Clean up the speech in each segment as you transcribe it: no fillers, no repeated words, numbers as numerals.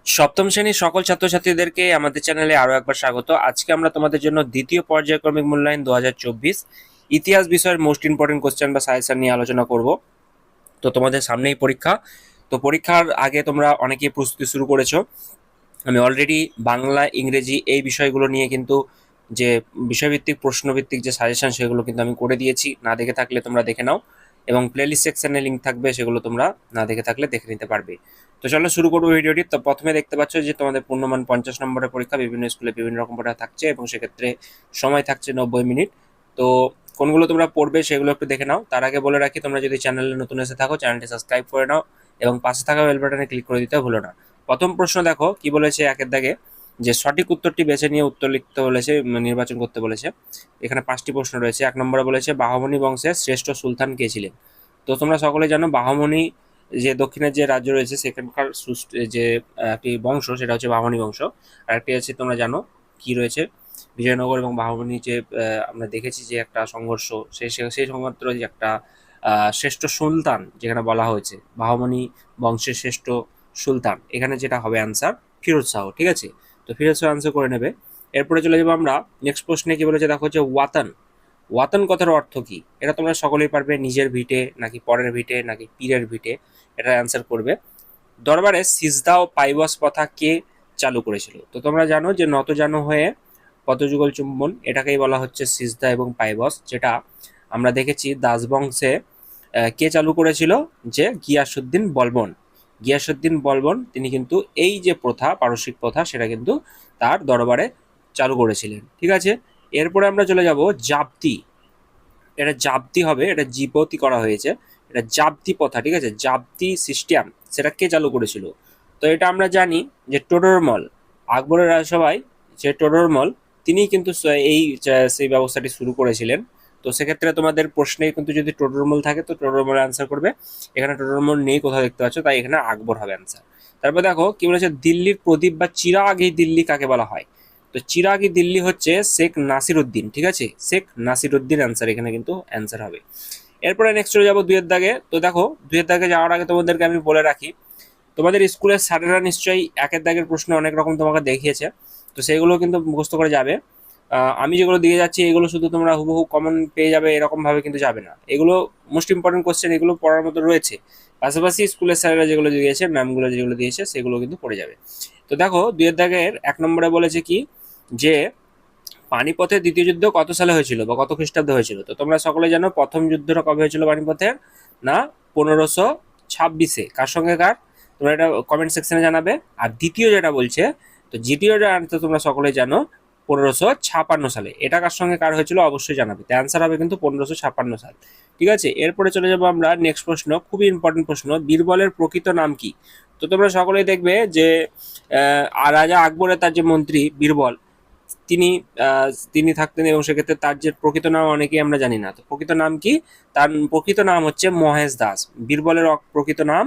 সপ্তম শ্রেণীর সকল ছাত্রছাত্রীদেরকে আমাদের চ্যানেলে আরো একবার স্বাগত। আজকে আমরা তোমাদের জন্য দ্বিতীয় পর্যায়ক্রমিক মূল্যায়ন 2024 ইতিহাস বিষয়ের মোস্ট ইম্পর্টেন্ট কোশ্চেন বা সাজেশন নিয়ে আলোচনা করব। তো তোমাদের সামনেই পরীক্ষা। তো পরীক্ষার আগে তোমরা অনেকেই প্রস্তুতি শুরু করেছো। আমি অলরেডি বাংলা, ইংরেজি এই বিষয়গুলো নিয়ে কিন্তু যে বিষয়ভিত্তিক প্রশ্নভিত্তিক যে সাজেশন সেগুলো কিন্তু আমি করে দিয়েছি। না দেখে থাকলে তোমরা দেখে নাও, এবং প্লেলিস্ট সেকশনে লিঙ্ক থাকবে, সেগুলো তোমরা না দেখে থাকলে দেখে নিতে পারবে। তো চলো শুরু করবো ভিডিওটি। তো প্রথমে দেখতে পাচ্ছ যে তোমাদের পূর্ণমান 50 নম্বরের পরীক্ষা, বিভিন্ন স্কুলে বিভিন্ন রকম পড়া থাকছে এবং সেক্ষেত্রে সময় থাকছে 90 মিনিট। তো কোনগুলো তোমরা পড়বে সেগুলো একটু দেখে নাও। তার আগে বলে রাখি, তোমরা যদি চ্যানেলে নতুন এসে থাকো চ্যানেলটি সাবস্ক্রাইব করে নাও এবং পাশে থাকা বেল বাটনে ক্লিক করে দিতে ভুলো না। প্রথম প্রশ্ন দেখো কি বলেছে একের দাগে, যে সঠিক উত্তরটি বেছে নিয়ে উত্তর লিখতে বলেছে, নির্বাচন করতে বলেছে। এখানে 5টি প্রশ্ন রয়েছে। 1 নম্বরে বলেছে বাহমনি বংশের শ্রেষ্ঠ সুলতান কে ছিলেন। তো তোমরা সকলে জানো বাহমনি যে দক্ষিণের যে রাজ্য রয়েছে সেখানকার যে একটি বংশ সেটা হচ্ছে বাহমনি বংশ। আর একটি আছে তোমরা জানো কি রয়েছে, বিজয়নগর এবং বাহমনি যে আমরা দেখেছি যে একটা সংঘর্ষ, সেই সংঘর্ষের যে একটা শ্রেষ্ঠ সুলতান যেখানে বলা হয়েছে বাহমনি বংশের শ্রেষ্ঠ সুলতান, এখানে যেটা হবে অ্যান্সার ফিরোজ শাহ। ঠিক আছে, তো ফিরোজ শাহ আনসার করে নেবে। এরপরে চলে যাবো আমরা নেক্সট প্রশ্নে। কি বলেছে দেখো, যে ওয়াতান, ওয়াতান কথার অর্থ কি? এটা তোমরা সকলেই পারবে। নিজের ভিটে নাকি পরের ভিটে নাকি পীরের ভিটে, এটা অ্যান্সার করবে। দরবারে সিজদা ও পাইবাস প্রথা কে চালু করেছিল? তো তোমরা জানো যে নতজানু হয়ে পদযুগল চুম্বন, এটাকেই বলা হচ্ছে সিজদা এবং পাইবাস, যেটা আমরা দেখেছি দাসবংশে কে চালু করেছিল, যে গিয়াসুদ্দিন বলবন। গিয়াসুদ্দিন বলবন তিনি কিন্তু এই যে প্রথা, পারসিক প্রথা, সেটা কিন্তু তার দরবারে চালু করেছিলেন। ঠিক আছে, এরপরে আমরা চলে যাব জাপ্তি। এটা জাপ্তি হবে, এটা জীপতি করা হয়েছে, এটা জাপ্তি প্রথা। ঠিক আছে, জাপ্তি সিস্টেম সেটা কে চালু করেছিল? তো এটা আমরা জানি যে টোডরমল, আকবরের রাজসভায় যে টোডরমল, তিনি কিন্তু সেই ব্যবস্থাটি শুরু করেছিলেন। তো সেক্ষেত্রে তোমাদের প্রশ্নে কিন্তু যদি টোডরমল থাকে তো টোডরমল অ্যান্সার করবে। এখানে টোডরমল নেই কোথাও দেখতে পাচ্ছ, তাই এখানে আকবর হবে অ্যান্সার। তারপর দেখো কি বলেছে, দিল্লির প্রদীপ বা চিরাগই দিল্লি কাকে বলা হয়? তো চিরাগি দিল্লি হচ্ছে শেখ নাসির উদ্দিন। ঠিক আছে, শেখ নাসির উদ্দিন অ্যান্সার, এখানে কিন্তু অ্যান্সার হবে। এরপরে নেক্সট চলে যাবো দুইয়ের দাগে। তো দেখো দুইয়ের দাগে যাওয়ার আগে তোমাদেরকে আমি বলে রাখি, তোমাদের স্কুলের স্যারেরা নিশ্চয়ই একের দাগের প্রশ্ন অনেক রকম তোমাকে দেখিয়েছে, তো সেইগুলো কিন্তু মুখস্থ করে যাবে। আমি যেগুলো দিয়ে যাচ্ছি এগুলো শুধু তোমরা হুবহু কমন পেয়ে যাবে এরকম ভাবে কিন্তু যাবে না, এগুলো মোস্ট ইম্পর্টেন্ট কোশ্চেন, এগুলো পড়ার মতো রয়েছে। পাশাপাশি স্কুলের স্যারেরা যেগুলো দিয়েছে, ম্যামগুলো যেগুলো দিয়েছে সেগুলো কিন্তু পড়ে যাবে। তো দেখো দুইয়ের দাগের 1 নম্বরে বলেছে কি, যে পানিপথের দ্বিতীয় যুদ্ধ কত সালে হয়েছিল বা কত খ্রিস্টাব্দে হয়েছিল? তো তোমরা সকলে জানো প্রথম যুদ্ধটা কবে হয়েছিল পানিপথের, না 1526-এ। কার সঙ্গে কার, তোমরা এটা কমেন্ট সেকশনে জানাবে। আর দ্বিতীয় যেটা বলছে, তো দ্বিতীয়টা আনতে তোমরা সকলে জানো 1556 সালে। এটা কার সঙ্গে কার হয়েছিল অবশ্যই জানাবে। তো অ্যান্সার হবে কিন্তু 1556 সাল। ঠিক আছে, এরপরে চলে যাবো আমরা নেক্সট প্রশ্ন, খুবই ইম্পর্টেন্ট প্রশ্ন, বীরবলের প্রকৃত নাম কি? তো তোমরা সকলেই দেখবে যে রাজা আকবরের তার যে মন্ত্রী বীরবল, তিনি তিনি থাকতেন, এবং সেক্ষেত্রে তার যে প্রকৃত নাম অনেকেই আমরা জানি না। তো প্রকৃত নাম কি? তার প্রকৃত নাম হচ্ছে মহেশ দাস। বীরবলের প্রকৃত নাম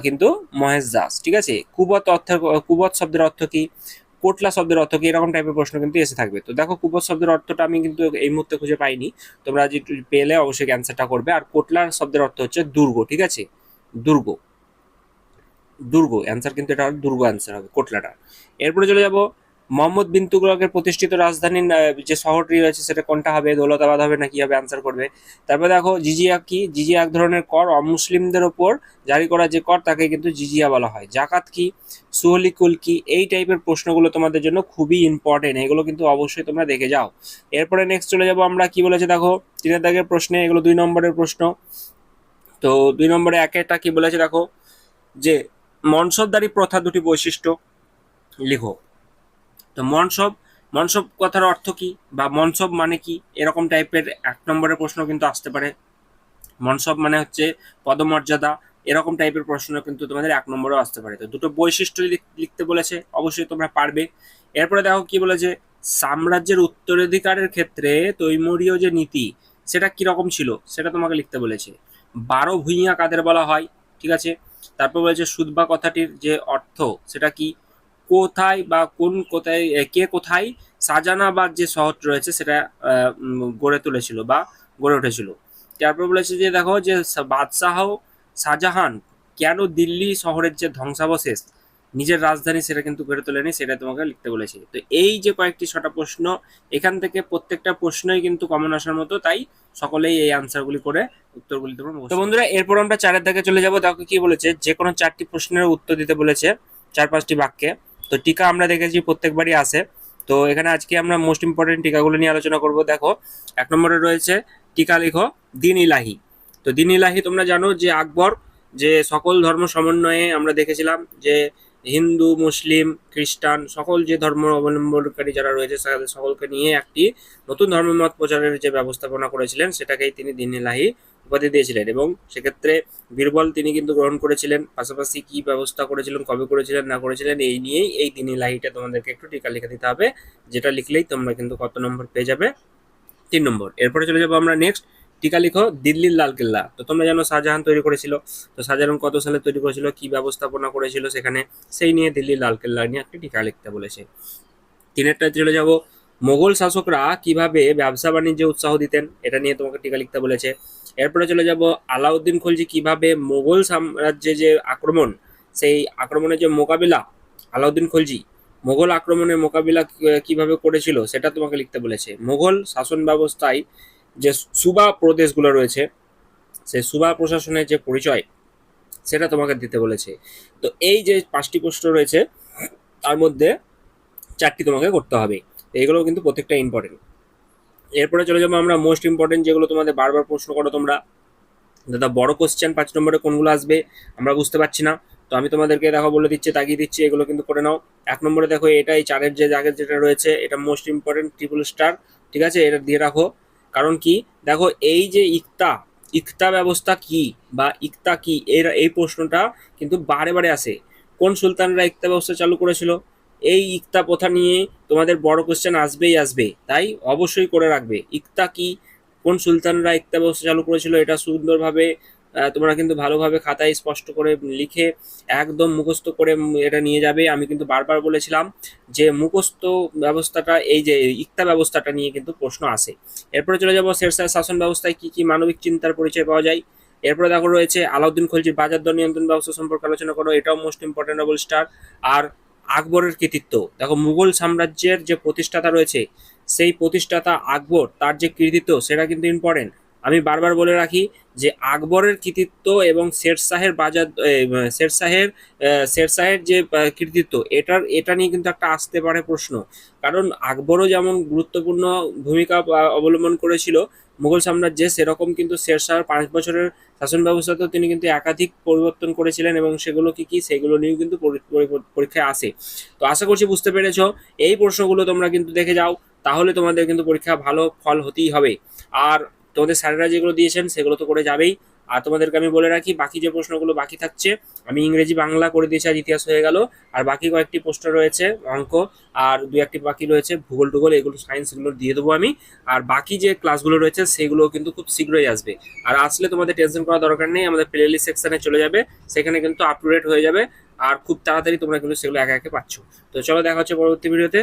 কিন্তু মহেশ দাস। ঠিক আছে, কুবত অর্থের, কুবত শব্দের অর্থ কি? কোটলা শব্দের অর্থ কি? এরকম টাইপের প্রশ্ন কিন্তু এসে থাকবে। তো দেখো কুবত শব্দের অর্থটা আমি কিন্তু এই মুহূর্তে খুঁজে পাইনি, তোমরা যে পেলে অবশ্যই অ্যান্সারটা করবে। আর কোটলা শব্দের অর্থ হচ্ছে দুর্গ। ঠিক আছে, দুর্গ, দুর্গ অ্যান্সার কিন্তু এটা দুর্গ অ্যান্সার হবে কোটলাটা। এরপরে চলে যাব, মোহাম্মদ বিন তুগলকের প্রতিষ্ঠিত রাজধানী যে শহরটি রয়েছে সেটা কোনটা হবে? দৌলতাবাদ হবে নাকি হবে? অ্যান্সার করবে। তারপর দেখো জিজিয়া কি? জিজিয়া এক ধরনের কর, অমুসলিমদের ওপর জারি করা যে কর তাকে কিন্তু জিজিয়া বলা হয়। জাকাত কি? সুহলিকুল কি? এই টাইপের প্রশ্নগুলো তোমাদের জন্য খুবই ইম্পর্টেন্ট, এগুলো কিন্তু অবশ্যই তোমরা দেখে যাও। এরপরে নেক্সট চলে যাব আমরা, কি বলেছে দেখো 3 দাগের প্রশ্নে, এগুলো 2 নম্বরের প্রশ্ন। তো 2 নম্বরে একেরটা কি বলেছে দেখো, যে মনসবদারি প্রথা দুটি বৈশিষ্ট্য লিখো। তো মনসব, মনসব কথার অর্থ কি বা মনসব মানে কি, এরকম টাইপের 1 নম্বরের প্রশ্ন কিন্তু আসতে পারে। মনসব মানে হচ্ছে পদমর্যাদা, এরকম টাইপের প্রশ্ন কিন্তু তোমাদের 1 নম্বরেও আসতে পারে। তো দুটো বৈশিষ্ট্য লিখতে বলেছে, অবশ্যই তোমরা পারবে। এরপরে দেখো কি বলেছে, সাম্রাজ্যের উত্তরাধিকারের ক্ষেত্রে তৈমুরীয় যে নীতি সেটা কিরকম ছিল সেটা তোমাকে লিখতে বলেছে। 12 ভূঁইয়া কাদের বলা হয়? ঠিক আছে, তারপর বলেছে সুদবা কথাটির যে অর্থ সেটা কি? কোথায় বা কোন কোথায়, কে কোথায় শাহজাহানাবাদ যে শহর রয়েছে সেটা গড়ে তুলেছিল বা গড়ে উঠেছিল। তারপর বলেছে যে দেখো, যে বাদশাহ শাহজাহান কেন দিল্লি শহরের যে ধ্বংসাবশেষ নিজের রাজধানী সেটা কিন্তু গড়ে তোলেনি, সেটা তোমাকে লিখতে বলেছে। তো এই যে কয়েকটি 6টা প্রশ্ন, এখান থেকে প্রত্যেকটা প্রশ্নই কিন্তু কমন আসার মতো, তাই সকলেই এই আনসারগুলি করে উত্তরগুলি তোমরা মুখস্থ। তো বন্ধুরা এরপর আমরা 4-এর দিকে চলে যাব। দেখো কি বলেছে, যে কোনো 4টি প্রশ্নের উত্তর দিতে বলেছে 4-5টি বাক্যে। তো টিকা আমরা দেখেছি প্রত্যেকবারই আসে। তো এখানে আজকে আমরা মোস্ট ইম্পর্টেন্ট টিকাগুলো নিয়ে আলোচনা করব। দেখো 1 নম্বরে রয়েছে টিকা লিখো দিন ইলাহি। তো দিন ইলাহি তোমরা জানো যে আকবর যে সকল ধর্ম সমন্বয়ে আমরা দেখেছিলাম যে হিন্দু, মুসলিম, খ্রিস্টান সকল যে ধর্ম অবলম্বনকারী যারা রয়েছে তাদের সকলকে নিয়ে একটি নতুন ধর্মমত প্রচারের যে ব্যবস্থাপনা করেছিলেন সেটাকেই তিনি দিন ইলাহি উপাধি দিয়েছিলেন। এবং সেক্ষেত্রে বীরবল তিনি কিন্তু গ্রহণ করেছিলেন। পাশাপাশি কি ব্যবস্থা করেছিলেন, কবে করেছিলেন, না করেছিলেন, এই নিয়েই এই দিন ইলাহিটা তোমাদেরকে একটু টিকা লিখে দিতে হবে, যেটা লিখলেই তোমরা কিন্তু কত নম্বর পেয়ে যাবে, 3 নম্বর। এরপরে চলে যাবো আমরা নেক্সট, টিকা লিখো দিল্লির লালকেল্লা। তো তোমরা জানো শাহজাহান তৈরি করেছিল। তো শাহজাহান কত সালে তৈরি করেছিল, কি ব্যবস্থাপনা করেছিল সেখানে, সেই নিয়ে দিল্লির লালকেল্লা নিয়ে একটি টিকা লিখতে বলেছে। 3-এরটা চলে যাব, মোগল শাসকরা কিভাবে ব্যবসা বাণিজ্যে উৎসাহ দিতেন, এটা নিয়ে তোমাকে টিকা লিখতে বলেছে। এরপরে চলে যাব, আলাউদ্দিন খলজি কিভাবে মোগল সাম্রাজ্যে যে আক্রমণ, সেই আক্রমণের যে মোকাবিলা, আলাউদ্দিন খলজি মোগল আক্রমণের মোকাবিলা কিভাবে করেছিল সেটা তোমাকে লিখতে বলেছে। মোগল শাসন ব্যবস্থায় যে সুবা প্রদেশগুলো রয়েছে, সেই সুবা প্রশাসনের যে পরিচয় সেটা তোমাকে দিতে বলেছে। তো এই যে 5টি প্রশ্ন রয়েছে তার মধ্যে 4টি তোমাকে করতে হবে। এইগুলো কিন্তু প্রত্যেকটা ইম্পর্টেন্ট। এরপরে চলে যাবো আমরা মোস্ট ইম্পর্টেন্ট, যেগুলো তোমাদের বারবার প্রশ্ন করো তোমরা, দাদা বড় কোশ্চেন 5 নম্বরে কোনগুলো আসবে আমরা বুঝতে পারছি না। তো আমি তোমাদেরকে দেখো বলে দিচ্ছি, তাকিয়ে দিচ্ছি, এগুলো কিন্তু করে নাও। 1 নম্বরে দেখো এটাই 4-এর যে জায়গায় যেটা রয়েছে এটা মোস্ট ইম্পর্টেন্ট, ট্রিপল স্টার, ঠিক আছে, এটা দিয়ে রাখো। কারণ কি, দেখো এই যে ইকতা, ইকতা ব্যবস্থা কি বা ইকতা কি, এই প্রশ্নটা কিন্তু বারে বারে আসে। কোন সুলতানরা ইকতা ব্যবস্থা চালু করেছিল, এই ইকতা প্রথা নিয়ে তোমাদের বড় কোশ্চেন আসবেই আসবে, তাই অবশ্যই করে রাখবে ইকতা কি, কোন সুলতানরা ইকতা ব্যবস্থা চালু করেছিল, এটা সুন্দরভাবে তোমরা কিন্তু ভালোভাবে খাতায় স্পষ্ট করে লিখে একদম মুখস্থ করে এটা নিয়ে যাবে। আমি কিন্তু বারবার বলেছিলাম যে মুখস্থ ব্যবস্থাটা, এই যে ইকতা ব্যবস্থাটা নিয়ে কিন্তু প্রশ্ন আসে। এরপরে চলে যাব, শেরশাহ শাসন ব্যবস্থায় কি কি মানবিক চিন্তার পরিচয় পাওয়া যায়। এরপরে দেখো রয়েছে আলাউদ্দিন খলজির বাজার দর নিয়ন্ত্রণ ব্যবস্থা সম্পর্কে আলোচনা করো, এটাও মোস্ট ইম্পর্টেন্ট, ডবল স্টার। আর আকবরের কৃতিত্ব, দেখো মুঘল সাম্রাজ্যের যে প্রতিষ্ঠাতা রয়েছে সেই প্রতিষ্ঠাতা আকবর, তার যে কৃতিত্ব সেটা কিন্তু ইম্পর্টেন্ট। আমি বারবার বলে রাখি যে আকবরের কৃতিত্ব এবং শেরশাহের বাজার শেরশাহের শেরশাহের যে কৃতিত্ব, এটা নিয়ে কিন্তু একটা আসতে পারে প্রশ্ন। কারণ আকবরও যেমন গুরুত্বপূর্ণ ভূমিকা অবলম্বন করেছিল মুঘল সাম্রাজ্যে, সেরকম কিন্তু শেরশাহর 5 বছরের শাসন ব্যবস্থাতেও তিনি কিন্তু একাধিক পরিবর্তন করেছিলেন, এবং সেগুলো কি কি সেগুলো নিয়েও কিন্তু পরীক্ষায় আসে। তো আশা করছি বুঝতে পেরেছো। এই প্রশ্নগুলো তোমরা কিন্তু দেখে যাও, তাহলে তোমাদের কিন্তু পরীক্ষা ভালো ফল হতেই হবে। আর তোমাদের স্যারেরা যেগুলো দিয়েছেন সেগুলো তো করে যাবেই। আর তোমাদেরকে আমি বলে রাখি, বাকি যে প্রশ্নগুলো বাকি থাকছে, আমি ইংরেজি বাংলা করে দিয়েছি, আর ইতিহাস হয়ে গেল। আর বাকি কয়েকটি প্রশ্ন রয়েছে অঙ্ক, আর 2-1টি বাকি রয়েছে ভূগোল টুগোল, এগুলো সায়েন্স, এগুলো দিয়ে দেবো আমি। আর বাকি যে ক্লাসগুলো রয়েছে সেগুলো কিন্তু খুব শীঘ্রই আসবে। আর আসলে তোমাদের টেনশন করার দরকার নেই, আমাদের প্লেলিস্ট সেকশনে চলে যাবে, সেখানে কিন্তু আপ টু ডেট হয়ে যাবে। আর খুব তাড়াতাড়ি তোমরা কিন্তু সেগুলো একে একে পাচ্ছ। তো চলো দেখা হচ্ছে পরবর্তী ভিডিওতে।